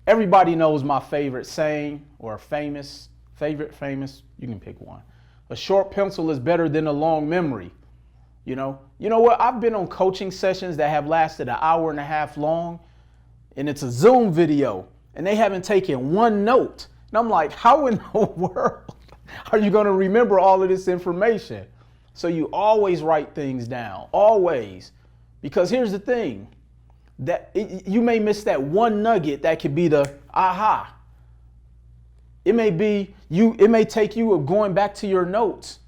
Everybody knows my favorite saying or favorite famous, you can pick one. A short pencil is better than a long memory. You know what? I've been on coaching sessions that have lasted an hour and a half long, and it's a Zoom video, and they haven't taken one note. And I'm like, how in the world are you going to remember all of this information? So you always write things down, always. Because here's the thing, you may miss that one nugget that could be the aha. It may take you going back to your notes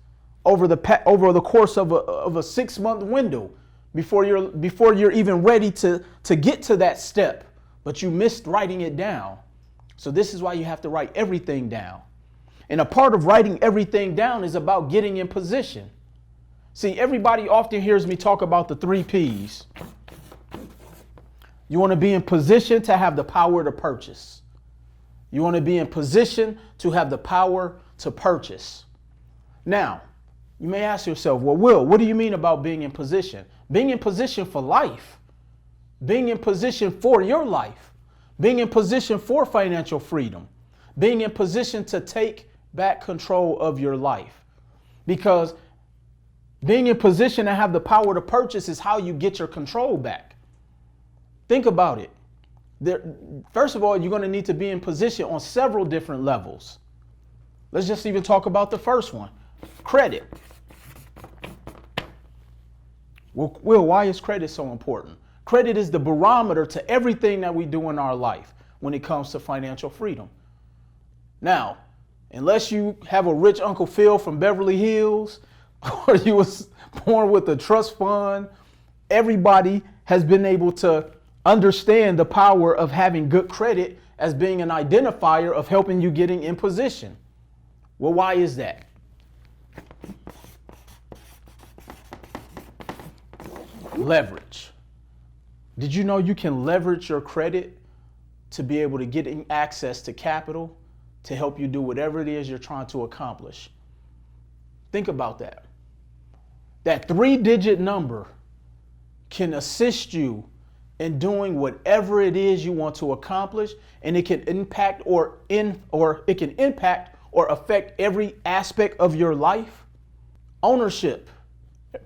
over the course of a 6-month window before you're even ready to get to that step, but you missed writing it down. So this is why you have to write everything down. And a part of writing everything down is about getting in position. See, everybody often hears me talk about the 3 P's. You want to be in position to have the power to purchase. You want to be in position to have the power to purchase. Now, you may ask yourself, well, Will, what do you mean about being in position? Being in position for life. Being in position for your life. Being in position for financial freedom. Being in position to take back control of your life. Because being in position to have the power to purchase is how you get your control back. Think about it. First of all, you're going to need to be in position on several different levels. Let's just even talk about the first one, credit. Well, Will, why is credit so important? Credit is the barometer to everything that we do in our life when it comes to financial freedom. Now, unless you have a rich Uncle Phil from Beverly Hills, or you was born with a trust fund, everybody has been able to understand the power of having good credit as being an identifier of helping you getting in position. Well, why is that? Leverage. Did you know you can leverage your credit to be able to get access to capital to help you do whatever it is you're trying to accomplish? Think about that. That 3-digit number can assist you in doing whatever it is you want to accomplish, and it can impact or affect every aspect of your life. Ownership.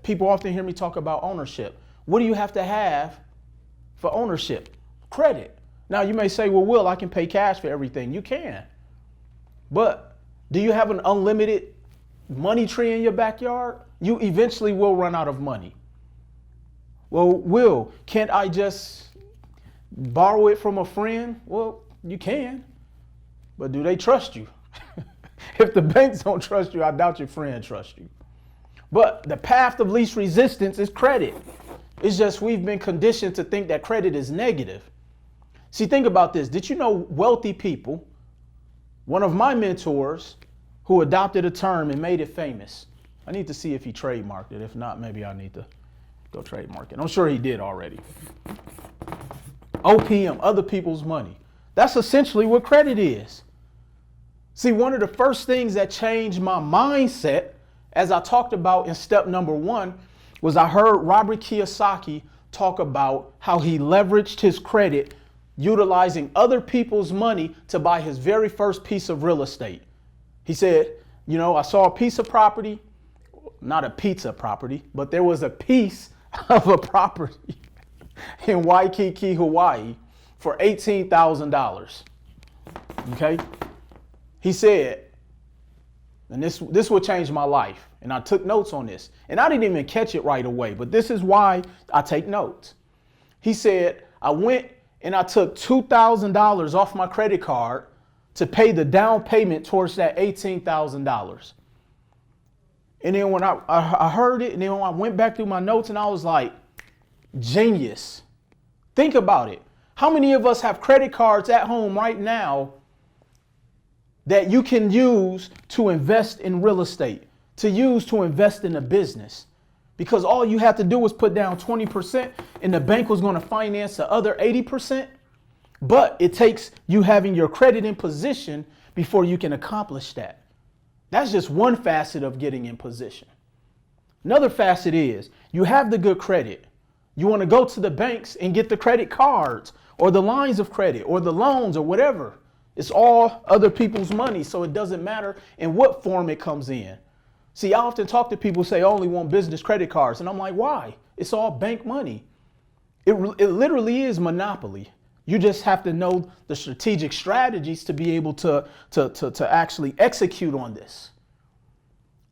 People often hear me talk about ownership. What do you have to have for ownership? Credit. Now you may say, well, Will, I can pay cash for everything. You can. But do you have an unlimited money tree in your backyard? You eventually will run out of money. Well, Will, can't I just borrow it from a friend? Well, you can, but do they trust you? If the banks don't trust you, I doubt your friend trusts you. But the path of least resistance is credit. It's just we've been conditioned to think that credit is negative. See, think about this. Did you know wealthy people, one of my mentors who adopted a term and made it famous, I need to see if he trademarked it. If not, maybe I need to go trademark it. I'm sure he did already. OPM, other people's money. That's essentially what credit is. See, one of the first things that changed my mindset, as I talked about in step number 1, was I heard Robert Kiyosaki talk about how he leveraged his credit utilizing other people's money to buy his very first piece of real estate. He said, I saw a piece of property, not a pizza property, but there was a piece of a property in Waikiki, Hawaii for $18,000. Okay? He said, and this would change my life. And I took notes on this. And I didn't even catch it right away, but this is why I take notes. He said, I went and I took $2,000 off my credit card to pay the down payment towards that $18,000. And then when I heard it, and then when I went back through my notes, and I was like, genius. Think about it. How many of us have credit cards at home right now that you can use to invest in real estate, to use to invest in a business? Because all you have to do was put down 20% and the bank was going to finance the other 80%. But it takes you having your credit in position before you can accomplish that. That's just one facet of getting in position. Another facet is you have the good credit. You want to go to the banks and get the credit cards or the lines of credit or the loans or whatever. It's all other people's money, so it doesn't matter in what form it comes in. See, I often talk to people who say, I only want business credit cards. And I'm like, why? It's all bank money. It literally is monopoly. You just have to know the strategic strategies to be able to actually execute on this.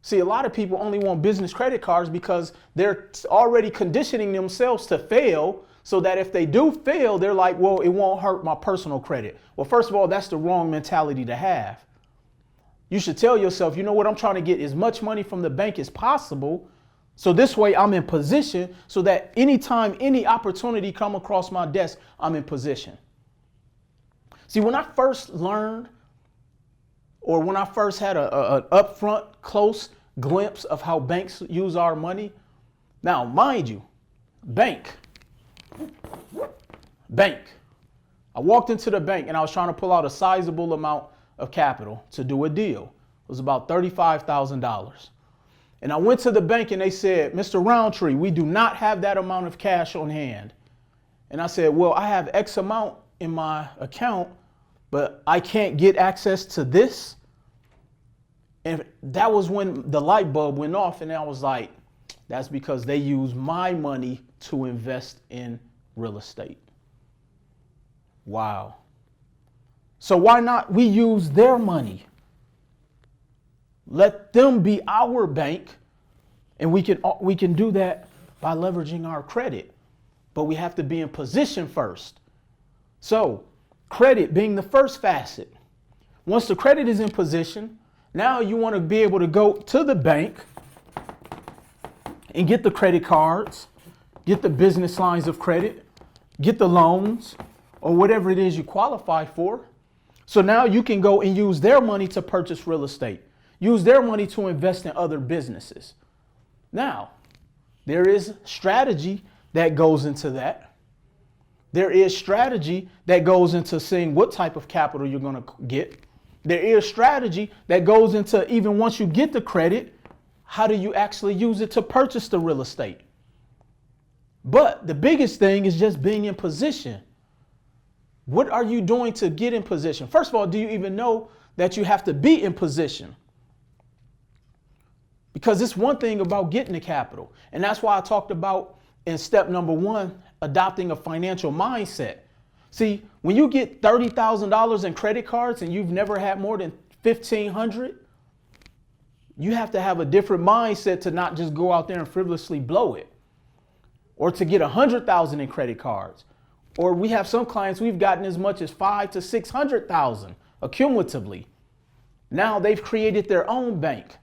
See, a lot of people only want business credit cards because they're already conditioning themselves to fail, so that if they do fail, they're like, well, it won't hurt my personal credit. Well, first of all, that's the wrong mentality to have. You should tell yourself, you know what, I'm trying to get as much money from the bank as possible. So this way I'm in position so that anytime any opportunity come across my desk, I'm in position. See, when I first learned, or when I first had an upfront close glimpse of how banks use our money, now mind you, bank. I walked into the bank and I was trying to pull out a sizable amount of capital to do a deal. It was about $35,000. And I went to the bank and they said, Mr. Roundtree, we do not have that amount of cash on hand. And I said, well, I have X amount in my account, but I can't get access to this. And that was when the light bulb went off, and I was like, that's because they use my money to invest in real estate. Wow. So why not we use their money? Let them be our bank, and we can do that by leveraging our credit. But we have to be in position first. So credit being the first facet. Once the credit is in position, now you want to be able to go to the bank and get the credit cards, get the business lines of credit, get the loans, or whatever it is you qualify for. So now you can go and use their money to purchase real estate, use their money to invest in other businesses. Now, there is strategy that goes into that. There is strategy that goes into seeing what type of capital you're going to get. There is strategy that goes into, even once you get the credit, how do you actually use it to purchase the real estate? But the biggest thing is just being in position. What are you doing to get in position? First of all, do you even know that you have to be in position? Because it's one thing about getting the capital. And that's why I talked about in step number 1, adopting a financial mindset. See, when you get $30,000 in credit cards and you've never had more than $1,500, you have to have a different mindset to not just go out there and frivolously blow it. Or to get $100,000 in credit cards. Or we have some clients we've gotten as much as $500,000 to $600,000 accumulatively. Now they've created their own bank.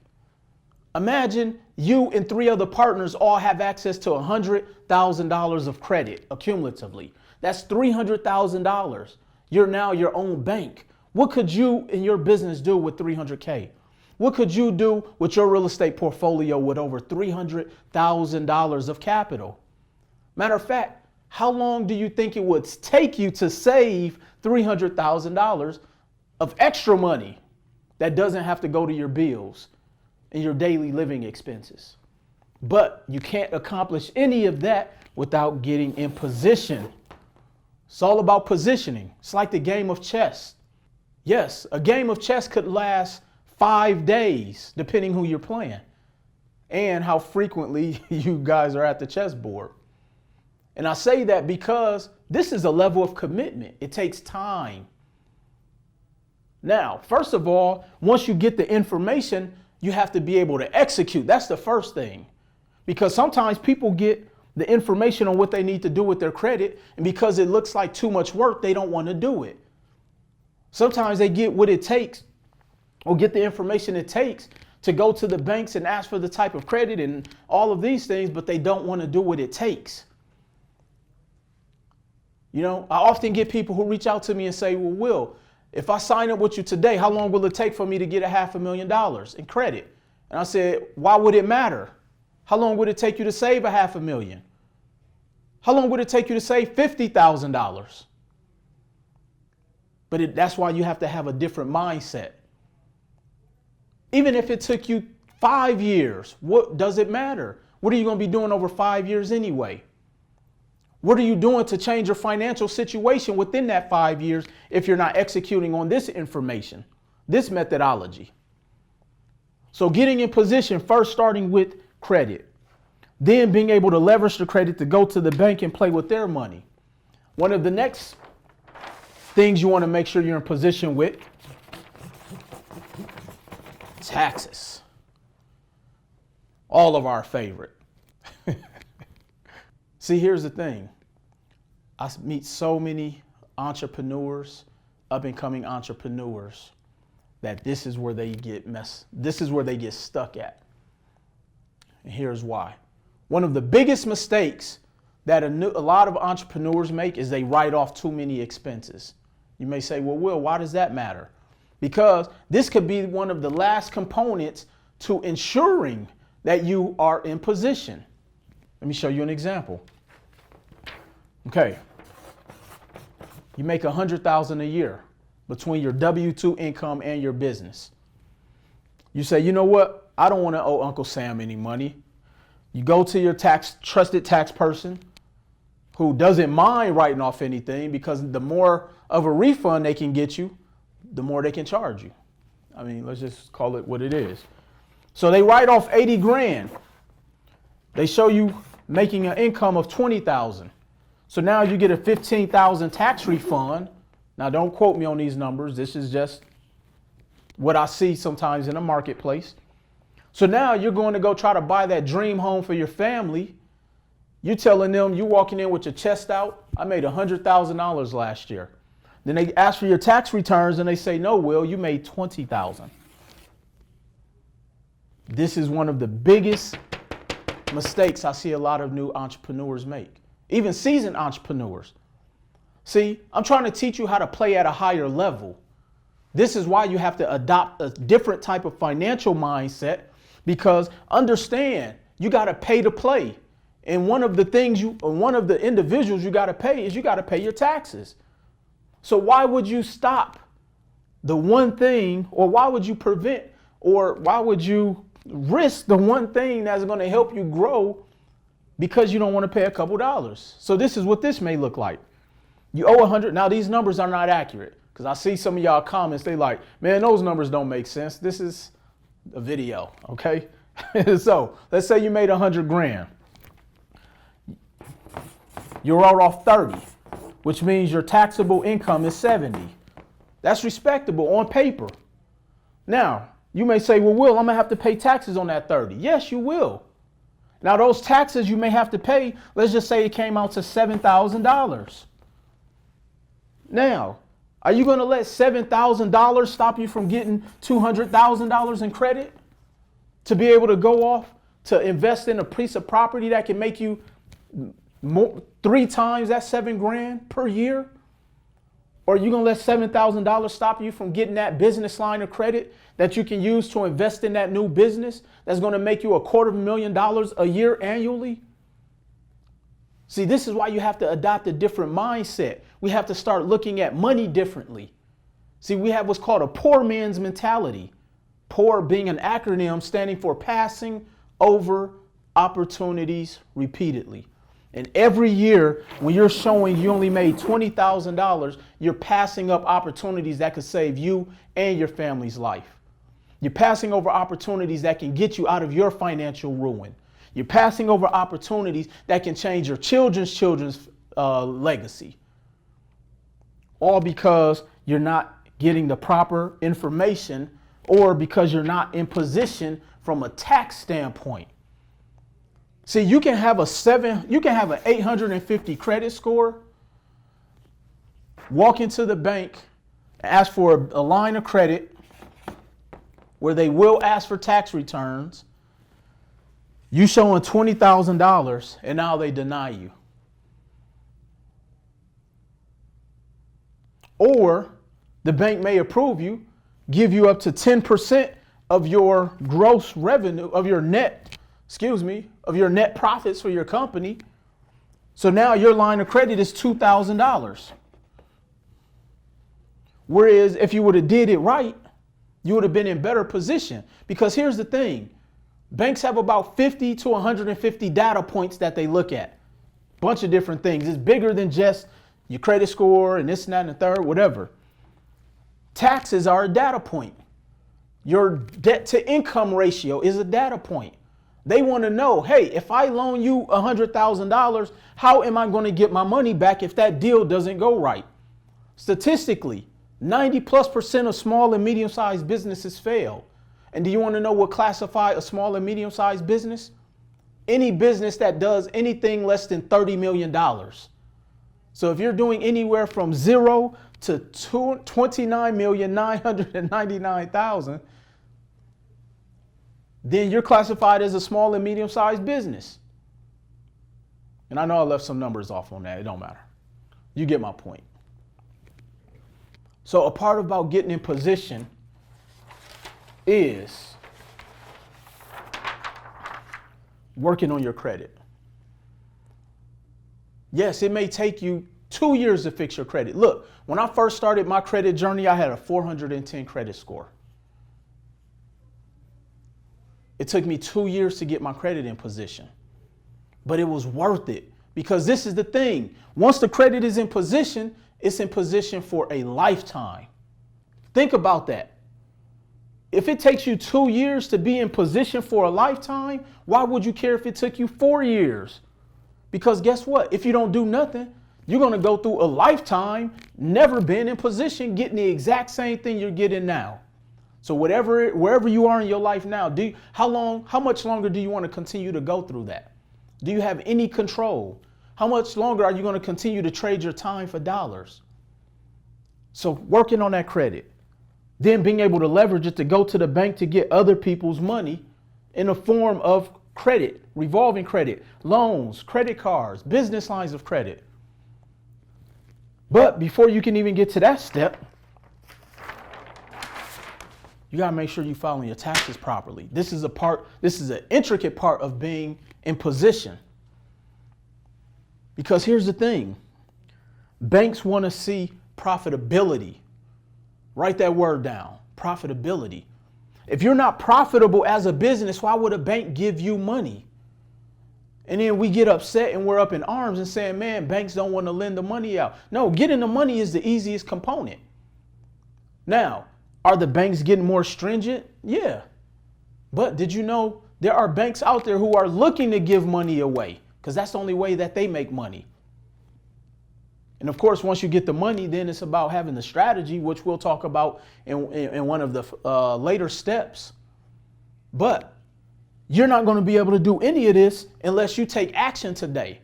Imagine you and 3 other partners all have access to $100,000 of credit accumulatively. That's $300,000. You're now your own bank. What could you and your business do with $300K? What could you do with your real estate portfolio with over $300,000 of capital? Matter of fact, how long do you think it would take you to save $300,000 of extra money that doesn't have to go to your bills and your daily living expenses? But you can't accomplish any of that without getting in position. It's all about positioning. It's like the game of chess. Yes, a game of chess could last 5 days, depending who you're playing and how frequently you guys are at the chessboard. And I say that because this is a level of commitment. It takes time. Now, first of all, once you get the information, you have to be able to execute. That's the first thing. Because sometimes people get the information on what they need to do with their credit, and because it looks like too much work, they don't want to do it. Sometimes they get what it takes, or get the information it takes to go to the banks and ask for the type of credit and all of these things, but they don't want to do what it takes. You know, I often get people who reach out to me and say, well, Will, if I sign up with you today, how long will it take for me to get $500,000 in credit? And I said, why would it matter? How long would it take you to save $500,000? How long would it take you to save $50,000? But that's why you have to have a different mindset. Even if it took you 5 years, what does it matter? What are you going to be doing over 5 years anyway? What are you doing to change your financial situation within that 5 years if you're not executing on this information, this methodology? So getting in position, first starting with credit, then being able to leverage the credit to go to the bank and play with their money. One of the next things you want to make sure you're in position with, taxes. All of our favorite. See, here's the thing. I meet so many entrepreneurs, up and coming entrepreneurs, that this is where they get stuck at. And here's why. One of the biggest mistakes that a lot of entrepreneurs make is they write off too many expenses. You may say, well, Will, why does that matter? Because this could be one of the last components to ensuring that you are in position. Let me show you an example. Okay. You make $100,000 a year between your W-2 income and your business. You say, you know what? I don't want to owe Uncle Sam any money. You go to your trusted tax person who doesn't mind writing off anything, because the more of a refund they can get you, the more they can charge you. I mean, let's just call it what it is. So they write off 80 grand. They show you making an income of 20,000. So now you get a 15,000 tax refund. Now don't quote me on these numbers. This is just what I see sometimes in the marketplace. So now you're going to go try to buy that dream home for your family. You're telling them, you walking in with your chest out, I made $100,000 last year. Then they ask for your tax returns and they say, no, Will, you made 20,000. This is one of the biggest mistakes I see a lot of new entrepreneurs make, even seasoned entrepreneurs. See, I'm trying to teach you how to play at a higher level. This is why you have to adopt a different type of financial mindset, because understand, you got to pay to play. And one of the individuals you got to pay is you got to pay your taxes. So why would you stop the one thing, or why would you prevent, or why would you risk the one thing that's going to help you grow because you don't want to pay a couple dollars? So this is what this may look like. You owe 100. Now these numbers are not accurate, because I see some of y'all comments. They like, man, those numbers don't make sense. This is a video. Okay. So let's say you made 100 grand. You wrote off 30, which means your taxable income is 70. That's respectable on paper. Now, you may say, well, Will, I'm going to have to pay taxes on that 30. Yes, you will. Now, those taxes you may have to pay, let's just say it came out to $7,000. Now, are you going to let $7,000 stop you from getting $200,000 in credit to be able to go off to invest in a piece of property that can make you 3 times that 7 grand per year? Or are you going to let $7,000 stop you from getting that business line of credit that you can use to invest in that new business that's going to make you $250,000 a year annually? See, this is why you have to adopt a different mindset. We have to start looking at money differently. See, we have what's called a poor man's mentality. POUR being an acronym standing for passing over opportunities repeatedly. And every year, when you're showing you only made $20,000, you're passing up opportunities that could save you and your family's life. You're passing over opportunities that can get you out of your financial ruin. You're passing over opportunities that can change your children's legacy. All because you're not getting the proper information, or because you're not in position from a tax standpoint. See, you can have an 850 credit score, walk into the bank, ask for a line of credit where they will ask for tax returns. You showing $20,000 and now they deny you. Or the bank may approve you, give you up to 10% of your gross revenue, of your net profits for your company. So now your line of credit is $2,000. Whereas if you would have did it right, you would have been in better position. Because here's the thing. Banks have about 50 to 150 data points that they look at. bunch of different things. It's bigger than just your credit score and this and that and the third, whatever. Taxes are a data point. Your debt to income ratio is a data point. They want to know, hey, if I loan you $100,000, how am I going to get my money back if that deal doesn't go right? Statistically, 90+% of small and medium-sized businesses fail. And do you want to know what classifies a small and medium-sized business? Any business that does anything less than $30 million. So if you're doing anywhere from 0 to 29,999,000, then you're classified as a small and medium-sized business. And I know I left some numbers off on that. It don't matter. You get my point. So a part about getting in position is working on your credit. Yes, it may take you 2 years to fix your credit. Look, when I first started my credit journey, I had a 410 credit score. It took me 2 years to get my credit in position, but it was worth it because this is the thing. Once the credit is in position, it's in position for a lifetime. Think about that. If it takes you 2 years to be in position for a lifetime, why would you care if it took you 4 years? Because guess what? If you don't do nothing, you're going to go through a lifetime, never been in position, getting the exact same thing you're getting now. So wherever you are in your life now, how much longer do you want to continue to go through that? Do you have any control? How much longer are you going to continue to trade your time for dollars? So working on that credit, then being able to leverage it to go to the bank to get other people's money in the form of credit, revolving credit, loans, credit cards, business lines of credit. But before you can even get to that step, you got to make sure you're filing your taxes properly. This is an intricate part of being in position. Because here's the thing. Banks want to see profitability. Write that word down, profitability. If you're not profitable as a business, why would a bank give you money? And then we get upset and we're up in arms and saying, man, banks don't want to lend the money out. No, getting the money is the easiest component. Now, are the banks getting more stringent? Yeah. But did you know there are banks out there who are looking to give money away because that's the only way that they make money. And of course, once you get the money, then it's about having the strategy, which we'll talk about in one of the later steps. But you're not going to be able to do any of this unless you take action today.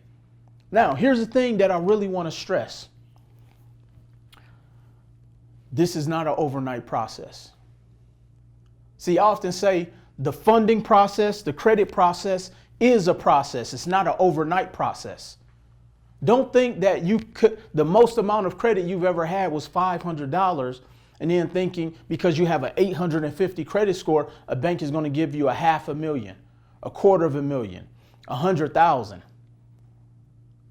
Now, here's the thing that I really want to stress. This is not an overnight process. See, I often say the funding process, the credit process is a process. It's not an overnight process. Don't think that the most amount of credit you've ever had was $500 and then thinking because you have an 850 credit score, a bank is going to give you $500,000, $250,000, $100,000.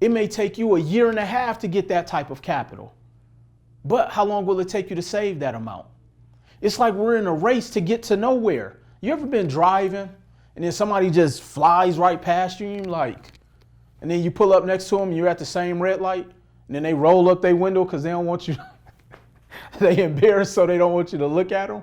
It may take you a year and a half to get that type of capital. But how long will it take you to save that amount? It's like we're in a race to get to nowhere. You ever been driving and then somebody just flies right past you and you're like, and then you pull up next to them and you're at the same red light and then they roll up their window because they don't want you, they embarrassed so they don't want you to look at them.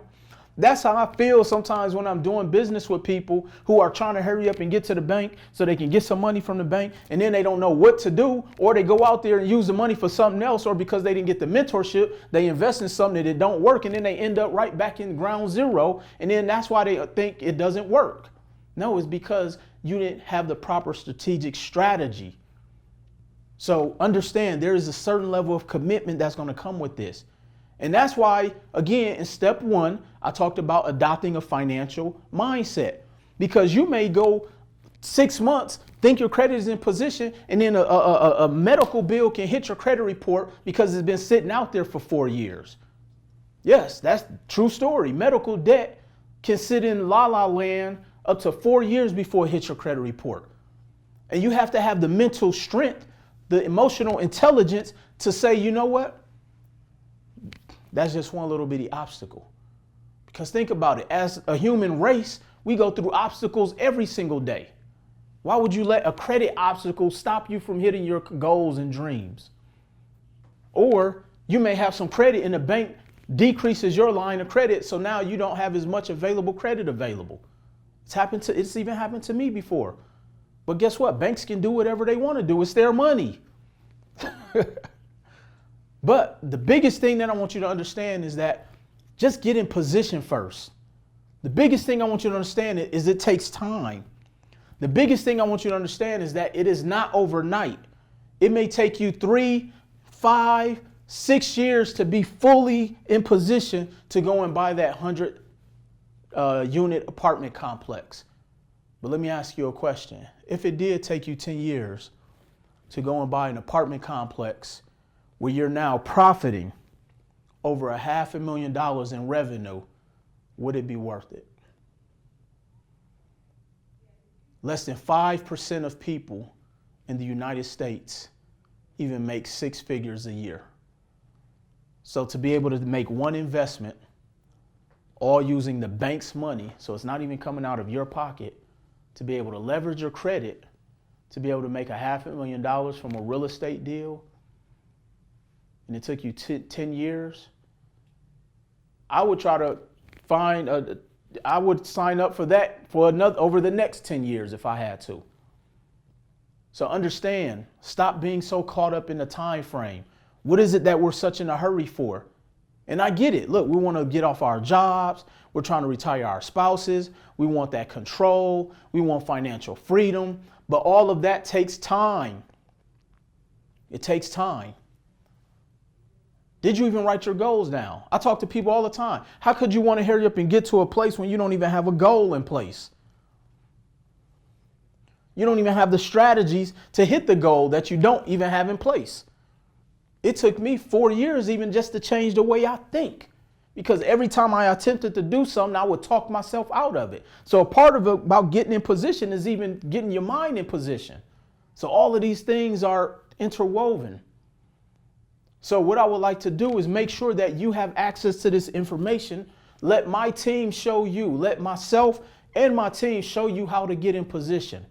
That's how I feel sometimes when I'm doing business with people who are trying to hurry up and get to the bank so they can get some money from the bank, and then they don't know what to do, or they go out there and use the money for something else, or because they didn't get the mentorship, they invest in something that don't work, and then they end up right back in ground zero, and then that's why they think it doesn't work. No, it's because you didn't have the proper strategic strategy. So understand there is a certain level of commitment that's going to come with this. And that's why, again, in step 1, I talked about adopting a financial mindset, because you may go 6 months, think your credit is in position, and then a medical bill can hit your credit report because it's been sitting out there for 4 years. Yes, that's true story. Medical debt can sit in la-la land up to 4 years before it hits your credit report. And you have to have the mental strength, the emotional intelligence to say, you know what? That's just one little bitty obstacle. Because think about it, as a human race, we go through obstacles every single day. Why would you let a credit obstacle stop you from hitting your goals and dreams? Or you may have some credit and the bank decreases your line of credit, so now you don't have as much available credit available. It's even happened to me before. But guess what? Banks can do whatever they want to do. It's their money. But the biggest thing that I want you to understand is that just get in position first. The biggest thing I want you to understand is it takes time. The biggest thing I want you to understand is that it is not overnight. It may take you 3, 5, 6 years to be fully in position to go and buy that 100 unit apartment complex. But let me ask you a question. If it did take you 10 years to go and buy an apartment complex where you're now profiting over $500,000 in revenue, would it be worth it? Less than 5% of people in the United States even make 6 figures a year. So to be able to make one investment, all using the bank's money, so it's not even coming out of your pocket, to be able to leverage your credit, to be able to make $500,000 from a real estate deal, and it took you 10 years, I would try to I would sign up for that for over the next 10 years if I had to. So understand, stop being so caught up in the time frame. What is it that we're such in a hurry for? And I get it. Look, we want to get off our jobs. We're trying to retire our spouses. We want that control. We want financial freedom. But all of that takes time. It takes time. Did you even write your goals down? I talk to people all the time. How could you want to hurry up and get to a place when you don't even have a goal in place? You don't even have the strategies to hit the goal that you don't even have in place. It took me 4 years even just to change the way I think, because every time I attempted to do something, I would talk myself out of it. So a part of it about getting in position is even getting your mind in position. So all of these things are interwoven. So what I would like to do is make sure that you have access to this information. Let my team show you, let myself and my team show you how to get in position.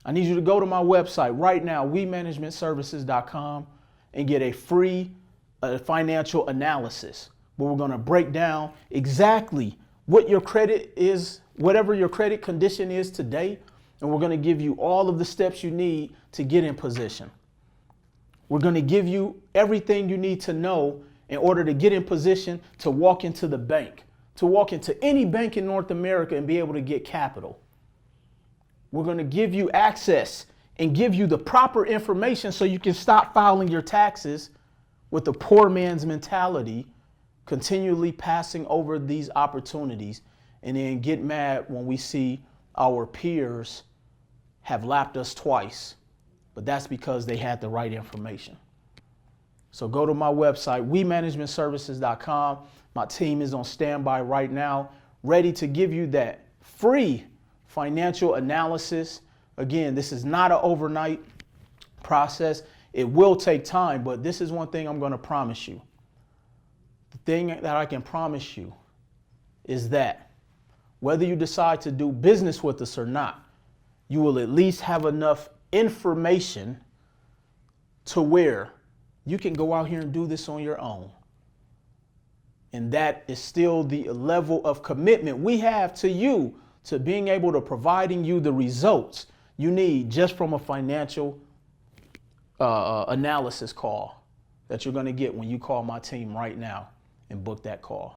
I need you to go to my website right now, wemanagementservices.com, and get a free financial analysis where we're going to break down exactly what your credit is, whatever your credit condition is today, and we're going to give you all of the steps you need to get in position. We're going to give you everything you need to know in order to get in position to walk into the bank, to walk into any bank in North America and be able to get capital. We're going to give you access and give you the proper information so you can stop filing your taxes with the poor man's mentality, continually passing over these opportunities, and then get mad when we see our peers have lapped us twice. But that's because they had the right information. So go to my website, wemanagementservices.com. My team is on standby right now, ready to give you that free financial analysis. Again, this is not an overnight process. It will take time, but this is one thing I'm going to promise you. The thing that I can promise you is that whether you decide to do business with us or not, you will at least have enough information to where you can go out here and do this on your own. And that is still the level of commitment we have to you, to being able to providing you the results you need just from a financial analysis call that you're going to get when you call my team right now and book that call.